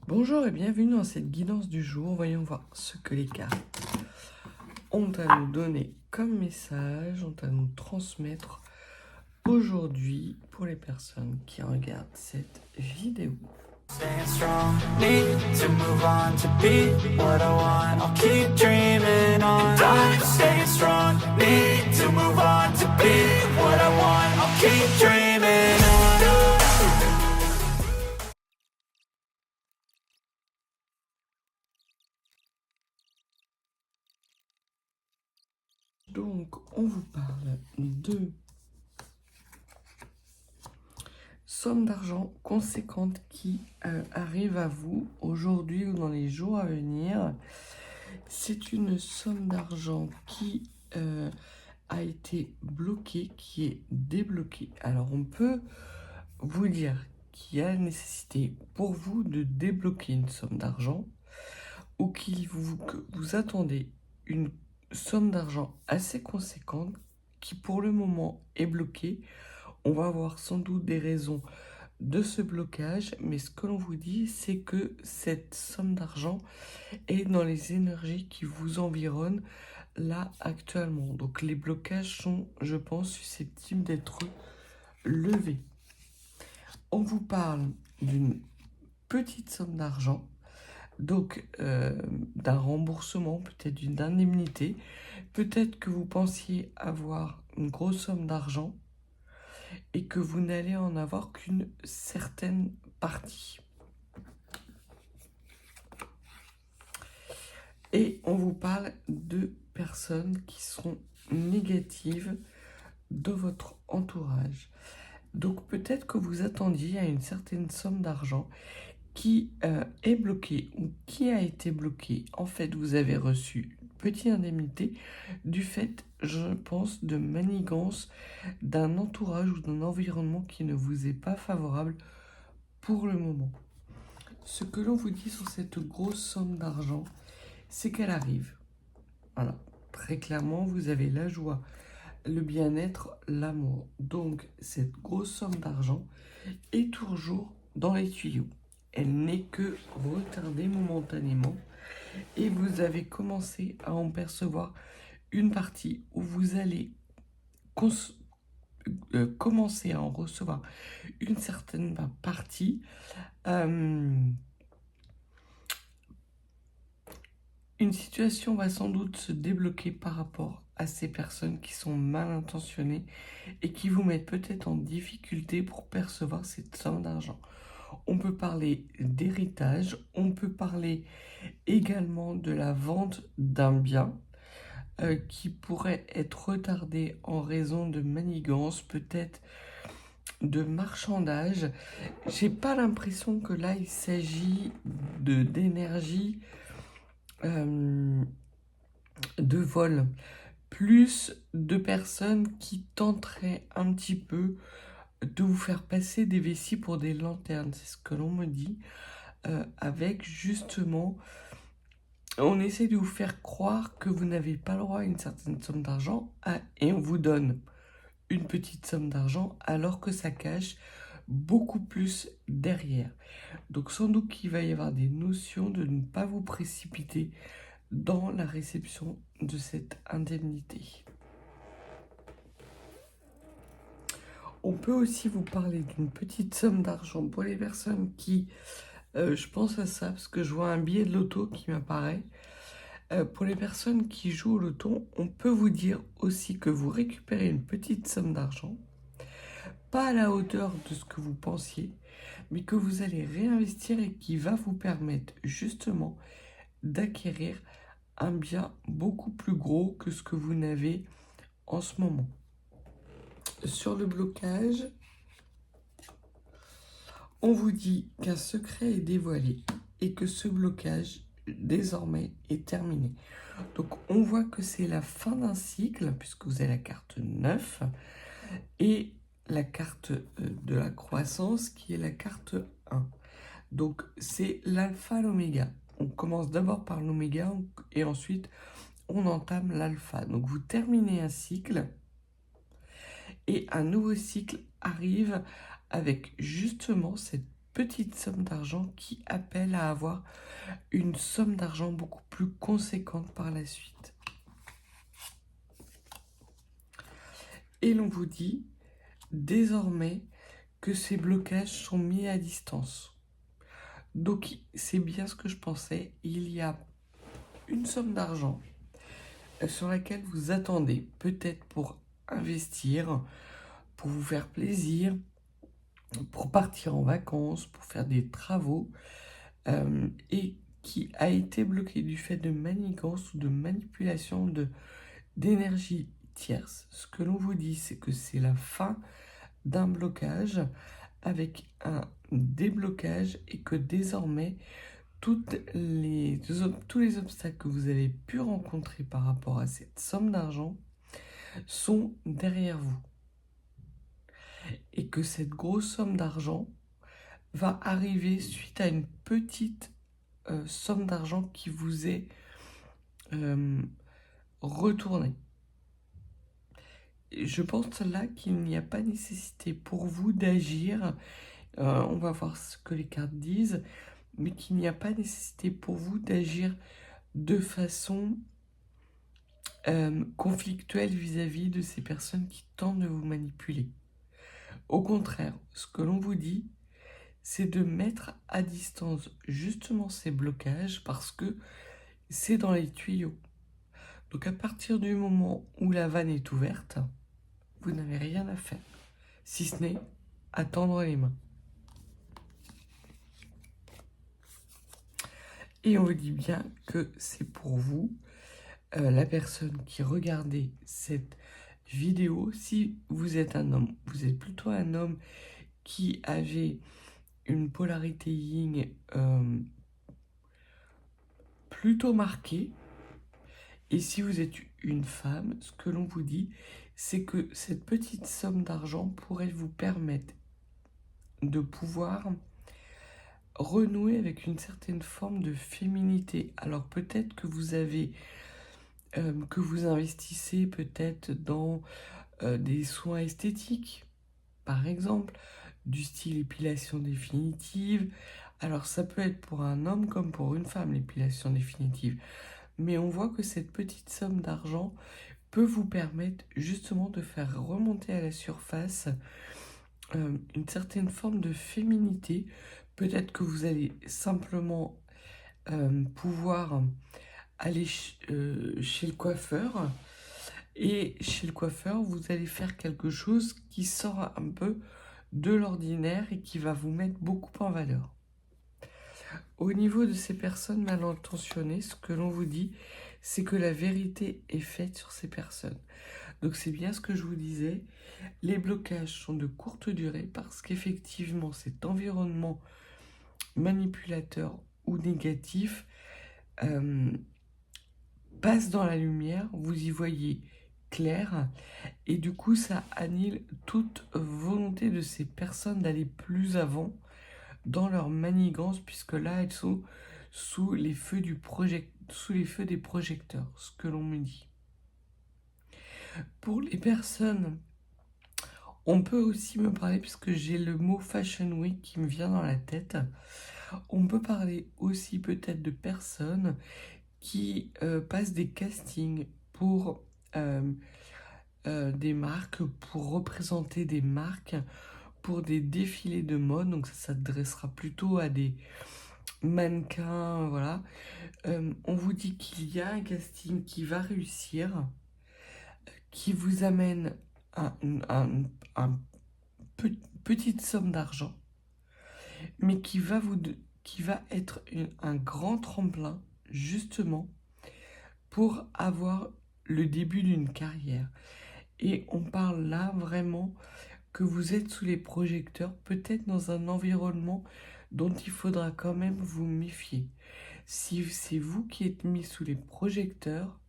Bonjour et bienvenue dans cette guidance du jour. Voyons voir ce que les cartes ont à nous donner comme message, ont à nous transmettre aujourd'hui pour les personnes qui regardent cette vidéo. Staying strong, need to move on to be what I want. I'll keep dreaming on. And I'm staying strong, need to move on to be what I want. I'll keep dreaming on. Donc, on vous parle de sommes d'argent conséquentes qui arrivent à vous aujourd'hui ou dans les jours à venir. C'est une somme d'argent qui a été bloquée, qui est débloquée. Alors, on peut vous dire qu'il y a la nécessité pour vous de débloquer une somme d'argent ou que vous attendez une somme d'argent assez conséquente qui pour le moment est bloquée. On va avoir sans doute des raisons de ce blocage, mais ce que l'on vous dit, c'est que cette somme d'argent est dans les énergies qui vous environnent là actuellement. Donc les blocages sont, je pense, susceptibles d'être levés. On vous parle d'une petite somme d'argent, donc d'un remboursement, peut-être d'une indemnité. Peut-être que vous pensiez avoir une grosse somme d'argent et que vous n'allez en avoir qu'une certaine partie. Et on vous parle de personnes qui sont négatives de votre entourage. Donc peut-être que vous attendiez à une certaine somme d'argent qui est bloquée ou qui a été bloquée. En fait, vous avez reçu une petite indemnité du fait, je pense, de manigance d'un entourage ou d'un environnement qui ne vous est pas favorable pour le moment. Ce que l'on vous dit sur cette grosse somme d'argent, c'est qu'elle arrive. Voilà, très clairement, vous avez la joie, le bien-être, l'amour. Donc, cette grosse somme d'argent est toujours dans les tuyaux. Elle n'est que retardée momentanément et vous avez commencé à en percevoir une partie où vous allez commencer à en recevoir une certaine partie. Une situation va sans doute se débloquer par rapport à ces personnes qui sont mal intentionnées et qui vous mettent peut-être en difficulté pour percevoir cette somme d'argent. On peut parler d'héritage, on peut parler également de la vente d'un bien qui pourrait être retardé en raison de manigance, peut-être de marchandage. J'ai pas l'impression que là il s'agit d'énergie de vol, plus de personnes qui tenteraient un petit peu de vous faire passer des vessies pour des lanternes, c'est ce que l'on me dit, avec justement, on essaie de vous faire croire que vous n'avez pas le droit à une certaine somme d'argent et on vous donne une petite somme d'argent alors que ça cache beaucoup plus derrière. Donc sans doute qu'il va y avoir des notions de ne pas vous précipiter dans la réception de cette indemnité. On peut aussi vous parler d'une petite somme d'argent pour les personnes qui, je pense à ça parce que je vois un billet de loto qui m'apparaît. Pour les personnes qui jouent au loto, on peut vous dire aussi que vous récupérez une petite somme d'argent, pas à la hauteur de ce que vous pensiez, mais que vous allez réinvestir et qui va vous permettre justement d'acquérir un bien beaucoup plus gros que ce que vous n'avez en ce moment. Sur le blocage, on vous dit qu'un secret est dévoilé et que ce blocage désormais est terminé. Donc on voit que c'est la fin d'un cycle puisque vous avez la carte 9 et la carte de la croissance qui est la carte 1. Donc c'est l'alpha, l'oméga. On commence d'abord par l'oméga et ensuite on entame l'alpha. Donc vous terminez un cycle et un nouveau cycle arrive avec justement cette petite somme d'argent qui appelle à avoir une somme d'argent beaucoup plus conséquente par la suite. Et l'on vous dit désormais que ces blocages sont mis à distance. Donc c'est bien ce que je pensais, il y a une somme d'argent sur laquelle vous attendez, peut-être pour investir, pour vous faire plaisir, pour partir en vacances, pour faire des travaux, et qui a été bloquée du fait de manigance ou de manipulation d'énergie tierce. Ce que l'on vous dit, c'est que c'est la fin d'un blocage avec un déblocage et que désormais tous les obstacles que vous avez pu rencontrer par rapport à cette somme d'argent sont derrière vous. Et que cette grosse somme d'argent va arriver suite à une petite somme d'argent qui vous est retournée. Je pense là qu'il n'y a pas nécessité pour vous d'agir, on va voir ce que les cartes disent, mais qu'il n'y a pas nécessité pour vous d'agir de façon conflictuelle vis-à-vis de ces personnes qui tentent de vous manipuler. Au contraire, ce que l'on vous dit, c'est de mettre à distance justement ces blocages parce que c'est dans les tuyaux. Donc à partir du moment où la vanne est ouverte, vous n'avez rien à faire, si ce n'est à tendre les mains. Et on vous dit bien que c'est pour vous, la personne qui regardait cette vidéo, si vous êtes un homme, vous êtes plutôt un homme qui avait une polarité yin plutôt marquée. Et si vous êtes une femme, ce que l'on vous dit, c'est que cette petite somme d'argent pourrait vous permettre de pouvoir renouer avec une certaine forme de féminité. Alors peut-être que vous avez, que vous investissez peut-être dans des soins esthétiques, par exemple, du style épilation définitive. Alors ça peut être pour un homme comme pour une femme, l'épilation définitive. Mais on voit que cette petite somme d'argent peut vous permettre justement de faire remonter à la surface une certaine forme de féminité. Peut-être que vous allez simplement pouvoir aller chez le coiffeur. Et chez le coiffeur, vous allez faire quelque chose qui sort un peu de l'ordinaire et qui va vous mettre beaucoup en valeur. Au niveau de ces personnes mal intentionnées, ce que l'on vous dit, c'est que la vérité est faite sur ces personnes. Donc c'est bien ce que je vous disais, les blocages sont de courte durée parce qu'effectivement cet environnement manipulateur ou négatif passe dans la lumière, vous y voyez clair, et du coup ça annule toute volonté de ces personnes d'aller plus avant dans leur manigance, puisque là elles sont sous les feux des projecteurs, ce que l'on me dit. Pour les personnes, on peut aussi me parler, puisque j'ai le mot Fashion Week qui me vient dans la tête, on peut parler aussi peut-être de personnes qui passent des castings pour des marques, pour représenter des marques, pour des défilés de mode. Donc ça s'adressera plutôt à des mannequins, voilà. On vous dit qu'il y a un casting qui va réussir, qui vous amène petite somme d'argent, mais qui va être un grand tremplin justement pour avoir le début d'une carrière. Et on parle là vraiment que vous êtes sous les projecteurs, peut-être dans un environnement dont il faudra quand même vous méfier. Si c'est vous qui êtes mis sous les projecteurs,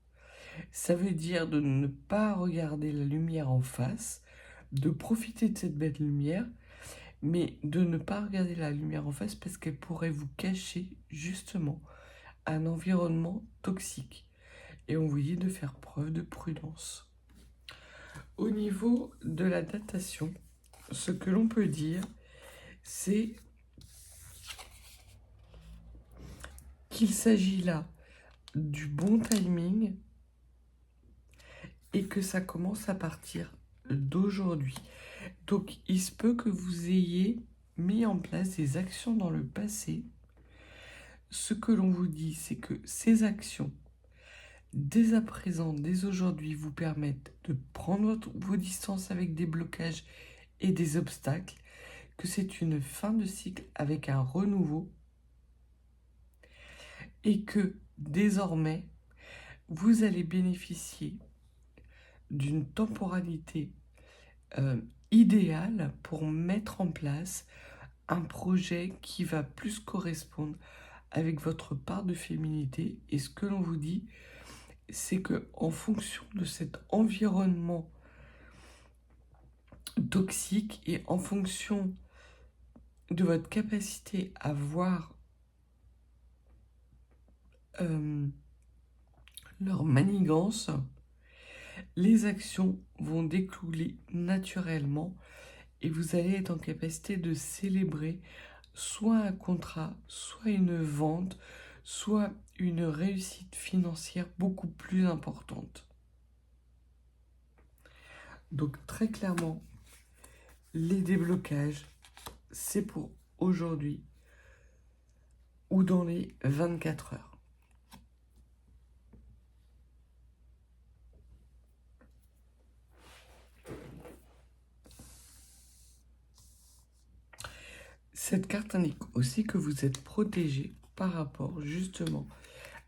ça veut dire de ne pas regarder la lumière en face, de profiter de cette belle lumière, mais de ne pas regarder la lumière en face parce qu'elle pourrait vous cacher justement un environnement toxique. Et on vous dit de faire preuve de prudence. Au niveau de la datation, ce que l'on peut dire, c'est qu'il s'agit là du bon timing et que ça commence à partir d'aujourd'hui. Donc, il se peut que vous ayez mis en place des actions dans le passé. Ce que l'on vous dit, c'est que ces actions, dès à présent, dès aujourd'hui, vous permettent de prendre vos distances avec des blocages et des obstacles, que c'est une fin de cycle avec un renouveau et que désormais, vous allez bénéficier d'une temporalité idéale pour mettre en place un projet qui va plus correspondre avec votre part de féminité. Et ce que l'on vous dit, c'est que en fonction de cet environnement toxique et en fonction de votre capacité à voir leur manigance, les actions vont découler naturellement et vous allez être en capacité de célébrer soit un contrat, soit une vente, soit une réussite financière beaucoup plus importante. Donc très clairement, les déblocages, c'est pour aujourd'hui ou dans les 24 heures. Cette carte indique aussi que vous êtes protégé par rapport justement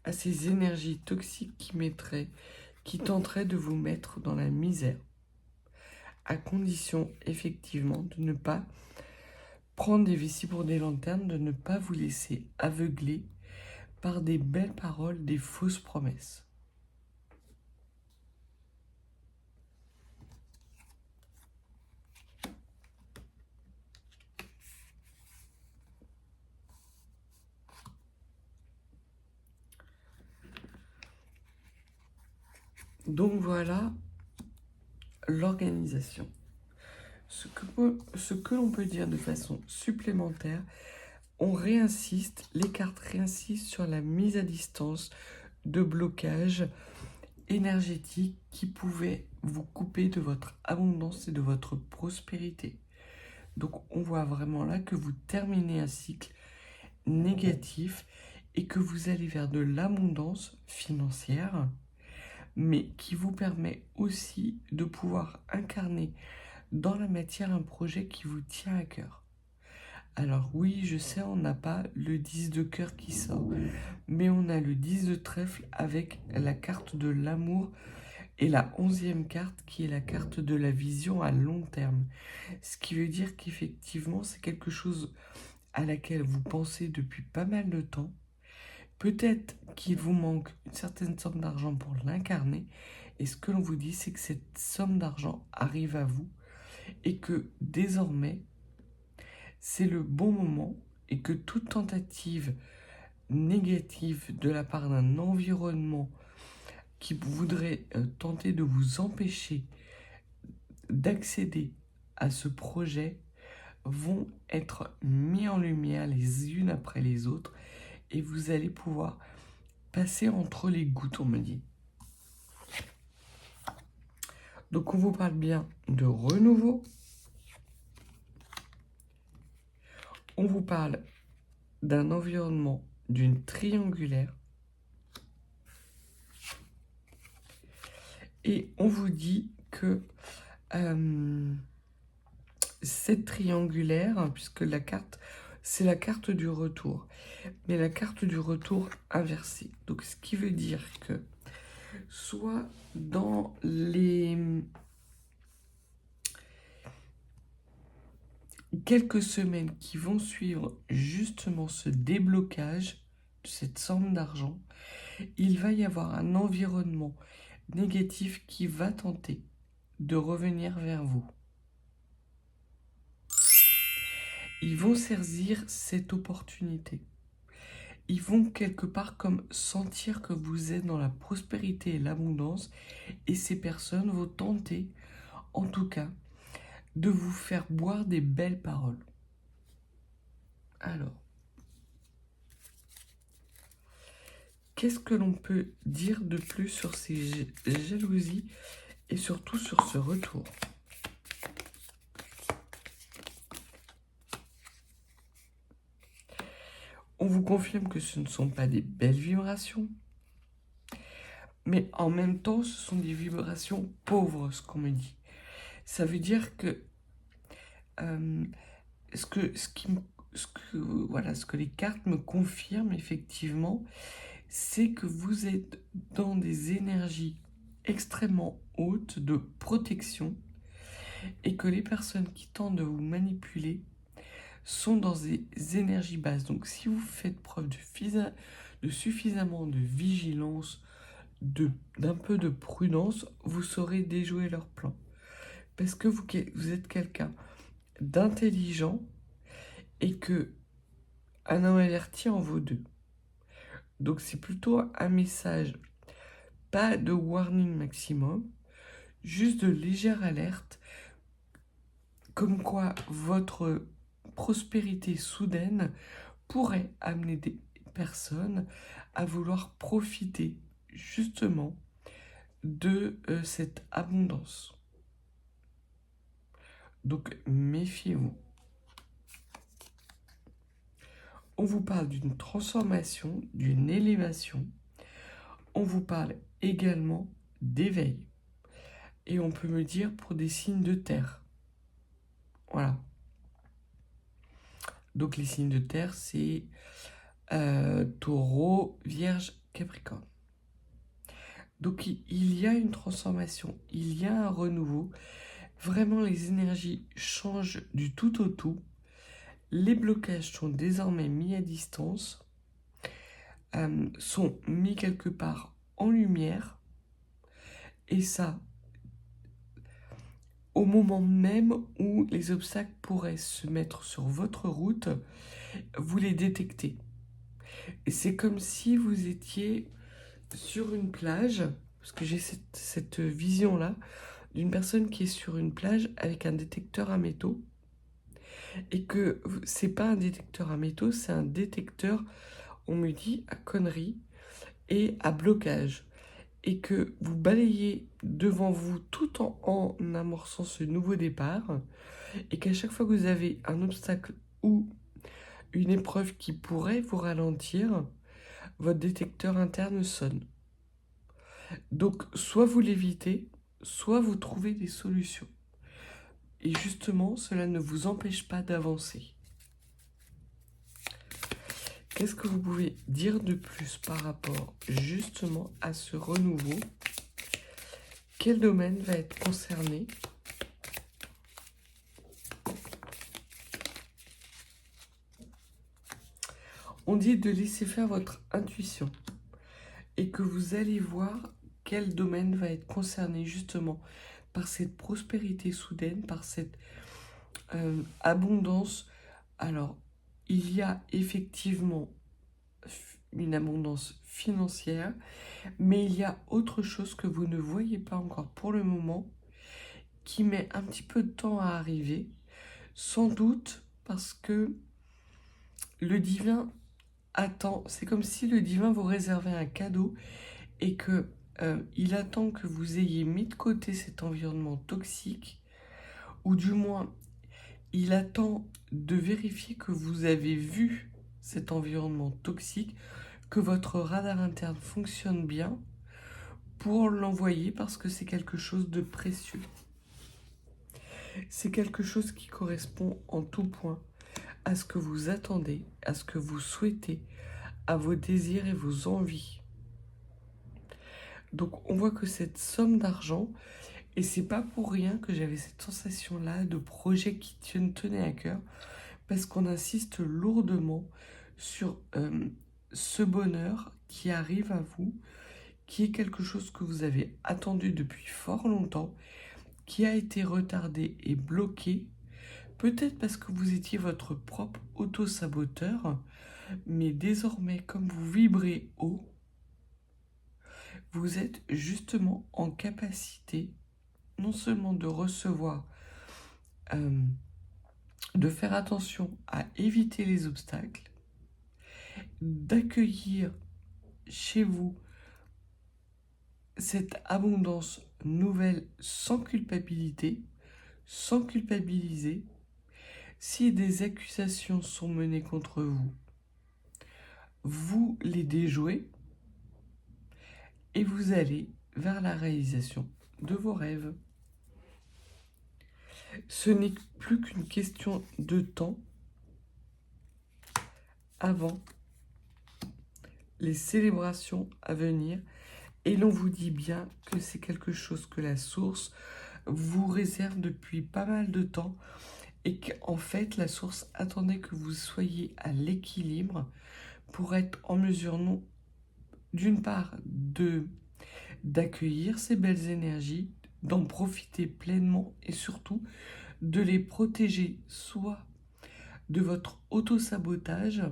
à ces énergies toxiques qui tenteraient de vous mettre dans la misère, à condition effectivement de ne pas prendre des vessies pour des lanternes, de ne pas vous laisser aveugler par des belles paroles, des fausses promesses. Donc voilà l'organisation. Ce que l'on peut dire de façon supplémentaire, les cartes réinsistent sur la mise à distance de blocages énergétiques qui pouvaient vous couper de votre abondance et de votre prospérité. Donc on voit vraiment là que vous terminez un cycle négatif et que vous allez vers de l'abondance financière, mais qui vous permet aussi de pouvoir incarner dans la matière un projet qui vous tient à cœur. Alors oui, je sais, on n'a pas le 10 de cœur qui sort, mais on a le 10 de trèfle avec la carte de l'amour et la 11e carte qui est la carte de la vision à long terme. Ce qui veut dire qu'effectivement, c'est quelque chose à laquelle vous pensez depuis pas mal de temps. Peut-être qu'il vous manque une certaine somme d'argent pour l'incarner. Et ce que l'on vous dit, c'est que cette somme d'argent arrive à vous et que désormais, c'est le bon moment et que toute tentative négative de la part d'un environnement qui voudrait tenter de vous empêcher d'accéder à ce projet vont être mis en lumière les unes après les autres et vous allez pouvoir passer entre les gouttes, on me dit. Donc on vous parle bien de renouveau. On vous parle d'un environnement, d'une triangulaire. Et on vous dit que cette triangulaire, puisque la carte, c'est la carte du retour, mais la carte du retour inversée. Donc ce qui veut dire que soit dans les quelques semaines qui vont suivre justement ce déblocage de cette somme d'argent, il va y avoir un environnement négatif qui va tenter de revenir vers vous. Ils vont saisir cette opportunité. Ils vont quelque part comme sentir que vous êtes dans la prospérité et l'abondance et ces personnes vont tenter, en tout cas, de vous faire boire des belles paroles. Alors, qu'est-ce que l'on peut dire de plus sur ces jalousies et surtout sur ce retour? On vous confirme que ce ne sont pas des belles vibrations, mais en même temps, ce sont des vibrations pauvres, ce qu'on me dit. Ça veut dire que ce que les cartes me confirment effectivement, c'est que vous êtes dans des énergies extrêmement hautes de protection et que les personnes qui tentent de vous manipuler sont dans des énergies basses. Donc si vous faites preuve de suffisamment de vigilance, d'un peu de prudence, vous saurez déjouer leur plan. Parce que vous êtes quelqu'un d'intelligent et que un homme averti en vaut deux. Donc c'est plutôt un message, pas de warning maximum, juste de légère alerte, comme quoi votre prospérité soudaine pourrait amener des personnes à vouloir profiter justement de cette abondance. Donc méfiez-vous. On vous parle d'une transformation, d'une élévation. On vous parle également d'éveil. Et on peut me dire pour des signes de terre. Voilà. Donc les signes de terre, c'est Taureau, Vierge, Capricorne. Donc il y a une transformation, il y a un renouveau. Vraiment, les énergies changent du tout au tout. Les blocages sont désormais mis à distance, sont mis quelque part en lumière. Et ça, au moment même où les obstacles pourraient se mettre sur votre route, vous les détectez. Et c'est comme si vous étiez sur une plage, parce que j'ai cette vision-là, d'une personne qui est sur une plage avec un détecteur à métaux, et que c'est pas un détecteur à métaux, c'est un détecteur, on me dit, à conneries et à blocage. Et que vous balayez devant vous tout en amorçant ce nouveau départ, et qu'à chaque fois que vous avez un obstacle ou une épreuve qui pourrait vous ralentir, votre détecteur interne sonne. Donc, soit vous l'évitez, soit vous trouvez des solutions. Et justement, cela ne vous empêche pas d'avancer. Qu'est-ce que vous pouvez dire de plus par rapport justement à ce renouveau? Quel domaine va être concerné? On dit de laisser faire votre intuition et que vous allez voir quel domaine va être concerné justement par cette prospérité soudaine, par cette abondance. Alors, il y a effectivement une abondance financière, mais il y a autre chose que vous ne voyez pas encore pour le moment, qui met un petit peu de temps à arriver, sans doute parce que le divin attend, c'est comme si le divin vous réservait un cadeau et que il attend que vous ayez mis de côté cet environnement toxique, ou du moins il attend de vérifier que vous avez vu cet environnement toxique, que votre radar interne fonctionne bien pour l'envoyer, parce que c'est quelque chose de précieux. C'est quelque chose qui correspond en tout point à ce que vous attendez, à ce que vous souhaitez, à vos désirs et vos envies. Donc on voit que cette somme d'argent, et c'est pas pour rien que j'avais cette sensation-là de projet qui tenait à cœur, parce qu'on insiste lourdement sur ce bonheur qui arrive à vous, qui est quelque chose que vous avez attendu depuis fort longtemps, qui a été retardé et bloqué, peut-être parce que vous étiez votre propre auto-saboteur, mais désormais, comme vous vibrez haut, vous êtes justement en capacité non seulement de recevoir, de faire attention à éviter les obstacles, d'accueillir chez vous cette abondance nouvelle sans culpabilité, sans culpabiliser. Si des accusations sont menées contre vous, vous les déjouez et vous allez vers la réalisation de vos rêves. Ce n'est plus qu'une question de temps avant les célébrations à venir, et l'on vous dit bien que c'est quelque chose que la source vous réserve depuis pas mal de temps, et qu'en fait la source attendait que vous soyez à l'équilibre pour être en mesure, non, d'une part d'accueillir ces belles énergies, d'en profiter pleinement et surtout de les protéger soit de votre auto-sabotage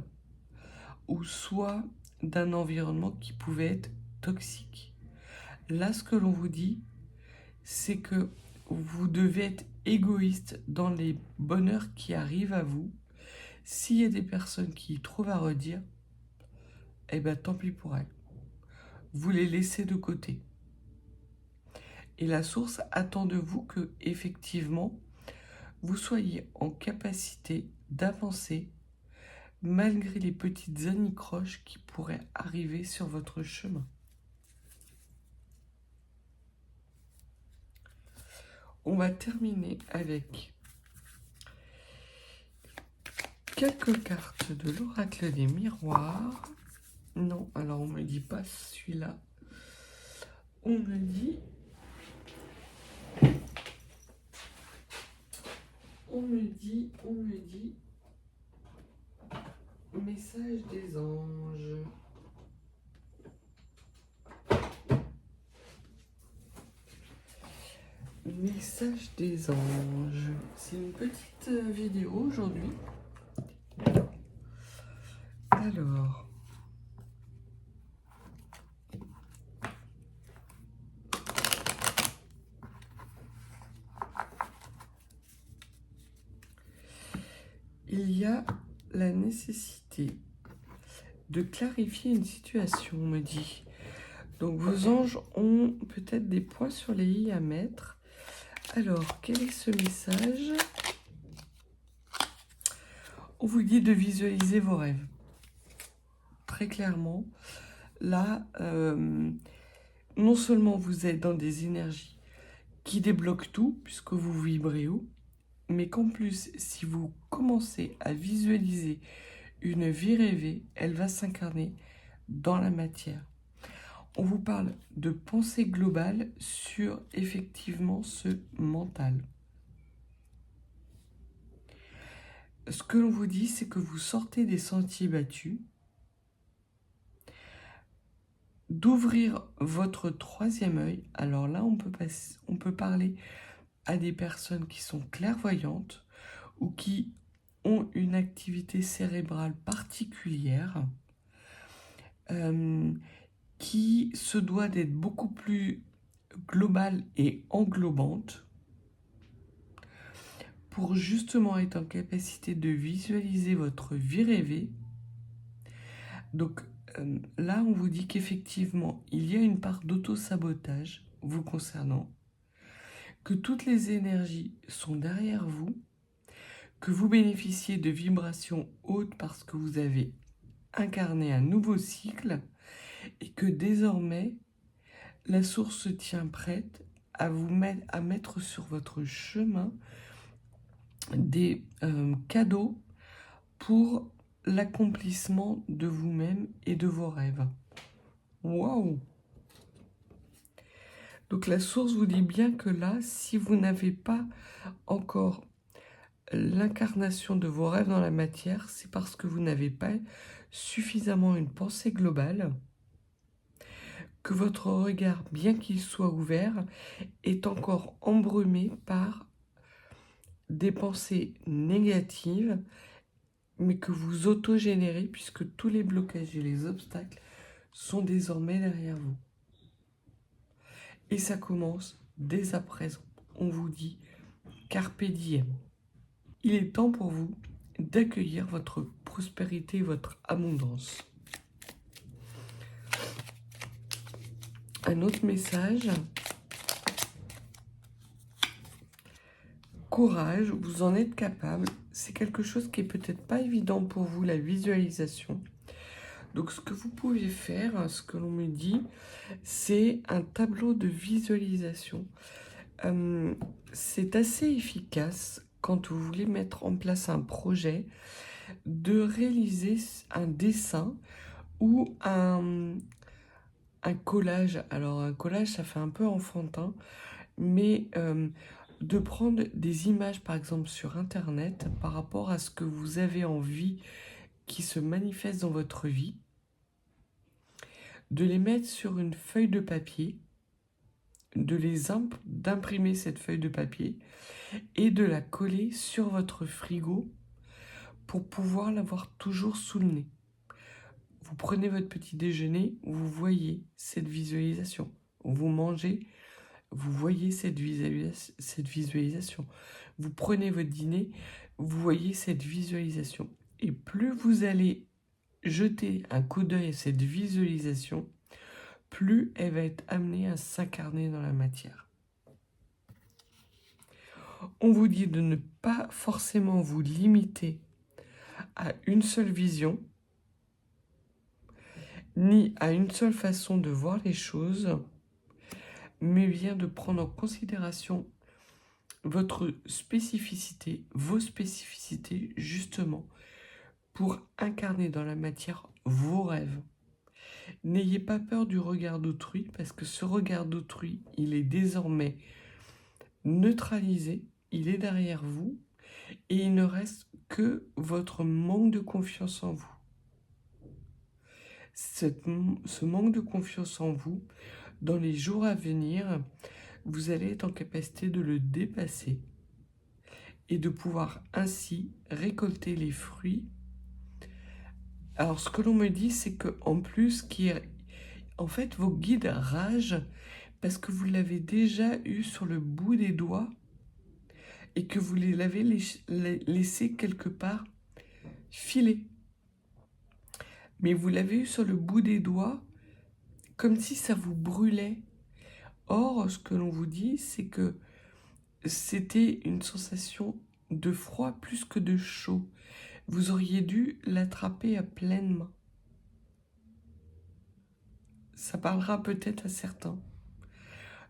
ou soit d'un environnement qui pouvait être toxique. Là, ce que l'on vous dit, c'est que vous devez être égoïste dans les bonheurs qui arrivent à vous. S'il y a des personnes qui y trouvent à redire, eh bien tant pis pour elles. Vous les laissez de côté. Et la source attend de vous que, effectivement, vous soyez en capacité d'avancer malgré les petites anicroches qui pourraient arriver sur votre chemin. On va terminer avec quelques cartes de l'oracle des miroirs. Non, alors on me dit pas celui-là. On me dit message des anges. Message des anges. C'est une petite vidéo aujourd'hui. Alors, il y a la nécessité de clarifier une situation, on me dit. Donc vos anges ont peut-être des points sur les i à mettre. Alors, quel est ce message? On vous dit de visualiser vos rêves. Très clairement, là, non seulement vous êtes dans des énergies qui débloquent tout, puisque vous vibrez haut, mais qu'en plus, si vous commencez à visualiser une vie rêvée, elle va s'incarner dans la matière. On vous parle de pensée globale sur effectivement ce mental. Ce que l'on vous dit, c'est que vous sortez des sentiers battus, d'ouvrir votre troisième œil. Alors là, on peut parler à des personnes qui sont clairvoyantes ou qui ont une activité cérébrale particulière, qui se doit d'être beaucoup plus globale et englobante pour justement être en capacité de visualiser votre vie rêvée. Donc là, on vous dit qu'effectivement, il y a une part d'auto-sabotage vous concernant, que toutes les énergies sont derrière vous, que vous bénéficiez de vibrations hautes parce que vous avez incarné un nouveau cycle et que désormais, la source se tient prête à mettre sur votre chemin des cadeaux pour l'accomplissement de vous-même et de vos rêves. Waouh! Donc la source vous dit bien que là, si vous n'avez pas encore l'incarnation de vos rêves dans la matière, c'est parce que vous n'avez pas suffisamment une pensée globale, que votre regard, bien qu'il soit ouvert, est encore embrumé par des pensées négatives, mais que vous autogénérez puisque tous les blocages et les obstacles sont désormais derrière vous. Et ça commence dès à présent. On vous dit carpe diem. Il est temps pour vous d'accueillir votre prospérité et votre abondance. Un autre message. Courage, vous en êtes capable. C'est quelque chose qui est peut-être pas évident pour vous, la visualisation. Donc ce que vous pouvez faire, ce que l'on me dit, c'est un tableau de visualisation. C'est assez efficace quand vous voulez mettre en place un projet, de réaliser un dessin ou un collage. Alors un collage, ça fait un peu enfantin, mais de prendre des images par exemple sur internet par rapport à ce que vous avez envie qui se manifeste dans votre vie, de les mettre sur une feuille de papier, d'imprimer cette feuille de papier et de la coller sur votre frigo pour pouvoir l'avoir toujours sous le nez. Vous prenez votre petit déjeuner, vous voyez cette visualisation. Vous mangez, vous voyez cette visualisation. Vous prenez votre dîner, vous voyez cette visualisation. Et plus vous allez jeter un coup d'œil à cette visualisation, plus elle va être amenée à s'incarner dans la matière. On vous dit de ne pas forcément vous limiter à une seule vision, ni à une seule façon de voir les choses, mais bien de prendre en considération votre spécificité, vos spécificités, justement, pour incarner dans la matière vos rêves. N'ayez pas peur du regard d'autrui, parce que ce regard d'autrui, il est désormais neutralisé, il est derrière vous, et il ne reste que votre manque de confiance en vous. Ce manque de confiance en vous, dans les jours à venir, vous allez être en capacité de le dépasser et de pouvoir ainsi récolter les fruits. Alors, ce que l'on me dit, c'est qu'en plus, en fait, vos guides ragent parce que vous l'avez déjà eu sur le bout des doigts et que vous l'avez laissé quelque part filer. Mais vous l'avez eu sur le bout des doigts comme si ça vous brûlait. Or, ce que l'on vous dit, c'est que c'était une sensation de froid plus que de chaud. Vous auriez dû l'attraper à pleine main. Ça parlera peut-être à certains.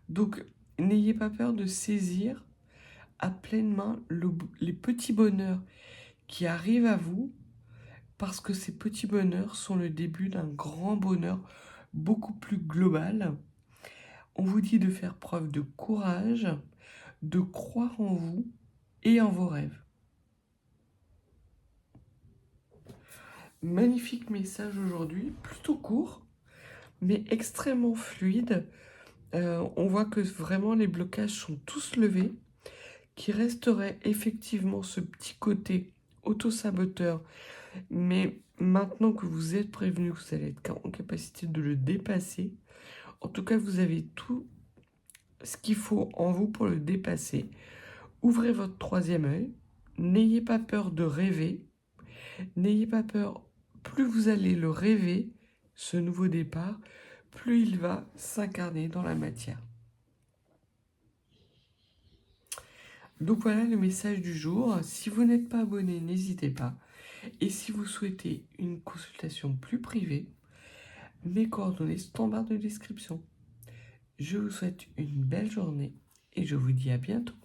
Donc, n'ayez pas peur de saisir à pleine main les petits bonheurs qui arrivent à vous, parce que ces petits bonheurs sont le début d'un grand bonheur beaucoup plus global. On vous dit de faire preuve de courage, de croire en vous et en vos rêves. Magnifique message aujourd'hui, plutôt court, mais extrêmement fluide. On voit que vraiment les blocages sont tous levés, qu'il resterait effectivement ce petit côté auto-saboteur, mais maintenant que vous êtes prévenu, vous allez être en capacité de le dépasser. En tout cas, vous avez tout ce qu'il faut en vous pour le dépasser. Ouvrez votre troisième œil, n'ayez pas peur de rêver, n'ayez pas peur, plus vous allez le rêver, ce nouveau départ, plus il va s'incarner dans la matière. Donc voilà le message du jour. Si vous n'êtes pas abonné, n'hésitez pas. Et si vous souhaitez une consultation plus privée, mes coordonnées sont en barre de description. Je vous souhaite une belle journée et je vous dis à bientôt.